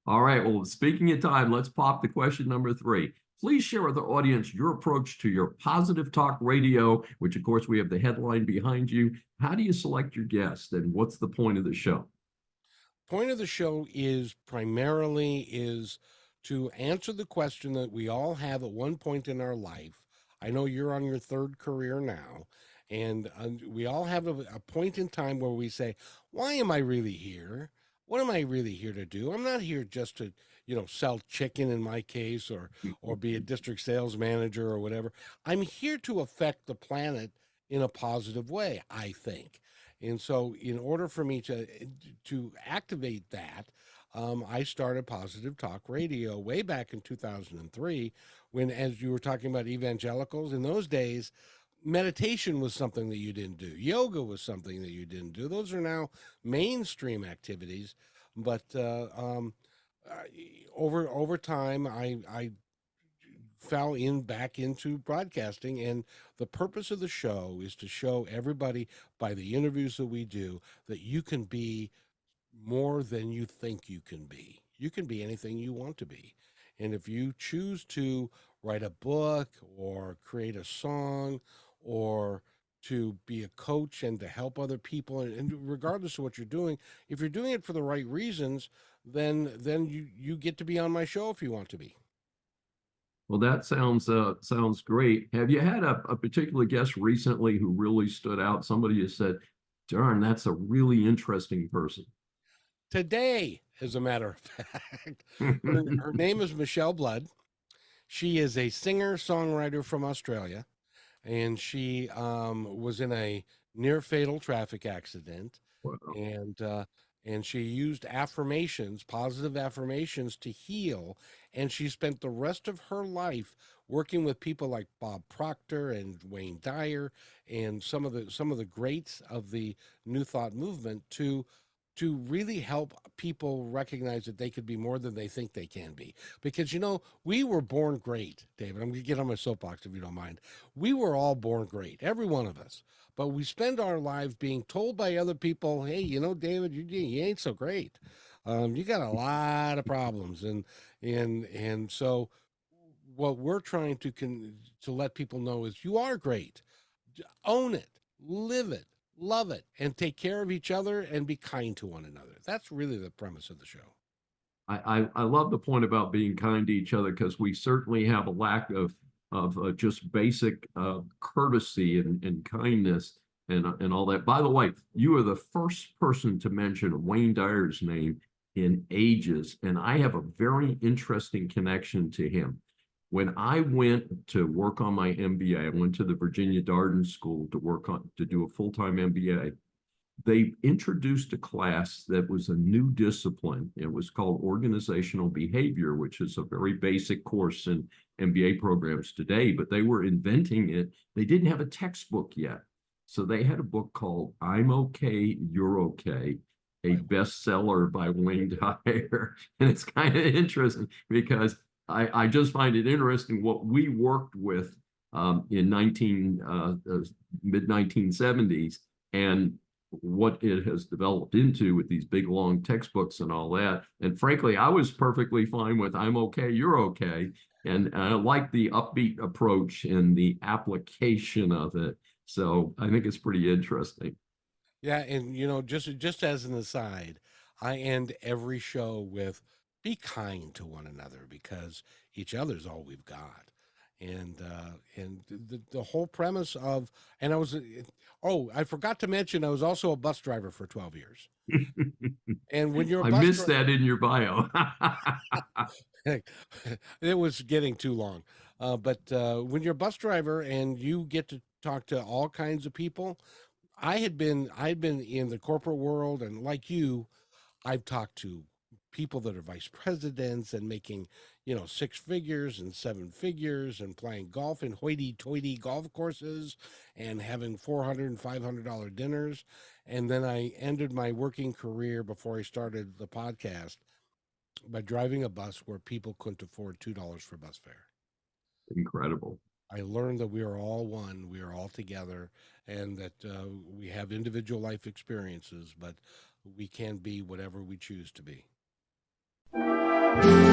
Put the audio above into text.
All right. Well, speaking of time, let's pop the question number three. Please share with our audience your approach to your positive talk radio, which of course we have the headline behind you. How do you select your guests and what's the point of the show? Point of the show is primarily is to answer the question that we all have at one point in our life. I know you're on your third career now, and we all have a point in time where we say, "Why am I really here? What am I really here to do? I'm not here just to, sell chicken in my case, or be a district sales manager or whatever. I'm here to affect the planet in a positive way, I think." And so, in order for me to activate that, I started Positive Talk Radio way back in 2003, when, as you were talking about evangelicals, in those days, meditation was something that you didn't do. Yoga was something that you didn't do. Those are now mainstream activities. But uh, over time, I fell in back into broadcasting, and the purpose of the show is to show everybody by the interviews that we do that you can be more than you think you can be. You can be anything you want to be. And if you choose to write a book or create a song or to be a coach and to help other people, and regardless of what you're doing, if you're doing it for the right reasons, then you get to be on my show if you want to be. Well, that sounds great. Have you had a particular guest recently who really stood out? Somebody has said, "Darn, that's a really interesting person." Today, as a matter of fact, her name is Michelle Blood. She is a singer songwriter from Australia, and she was in a near fatal traffic accident, Wow. and uh, and she used affirmations, positive affirmations, to heal. And she spent the rest of her life working with people like Bob Proctor and Wayne Dyer and some of the greats of the New Thought movement to really help people recognize that they could be more than they think they can be. Because, we were born great, David. I'm going to get on my soapbox if you don't mind. We were all born great, every one of us. But we spend our lives being told by other people, "Hey, David, you ain't so great. You got a lot of problems." And so what we're trying to let people know is you are great. Own it, live it, love it, and take care of each other and be kind to one another. That's really the premise of the show. I love the point about being kind to each other because we certainly have a lack of just basic courtesy and kindness and all that. By the way, you are the first person to mention Wayne Dyer's name in ages, and I have a very interesting connection to him. When I went to work on my MBA, I went to the Virginia Darden School to do a full-time MBA. They introduced a class that was a new discipline. It was called organizational behavior, which is a very basic course in MBA programs today, but they were inventing it. They didn't have a textbook yet. So they had a book called I'm Okay, You're Okay, a Right. bestseller by Wayne Dyer. And it's kind of interesting because I just find it interesting what we worked with in mid 1970s and what it has developed into with these big long textbooks and all that. And frankly, I was perfectly fine with I'm okay, you're okay. And I like the upbeat approach and the application of it. So I think it's pretty interesting. Yeah, and just as an aside, I end every show with be kind to one another because each other's all we've got. And the whole premise of and I was oh, I forgot to mention I was also a bus driver for 12 years. And when you're a I bus missed driver, that in your bio. it was getting too long. But when you're a bus driver and you get to talk to all kinds of people, I'd been in the corporate world, and like you, I've talked to people that are vice presidents and making, six figures and seven figures and playing golf in hoity-toity golf courses and having $400 and $500 dinners. And then I ended my working career before I started the podcast by driving a bus where people couldn't afford $2 for bus fare. Incredible. I learned that we are all one, we are all together, and that we have individual life experiences, but we can be whatever we choose to be. you.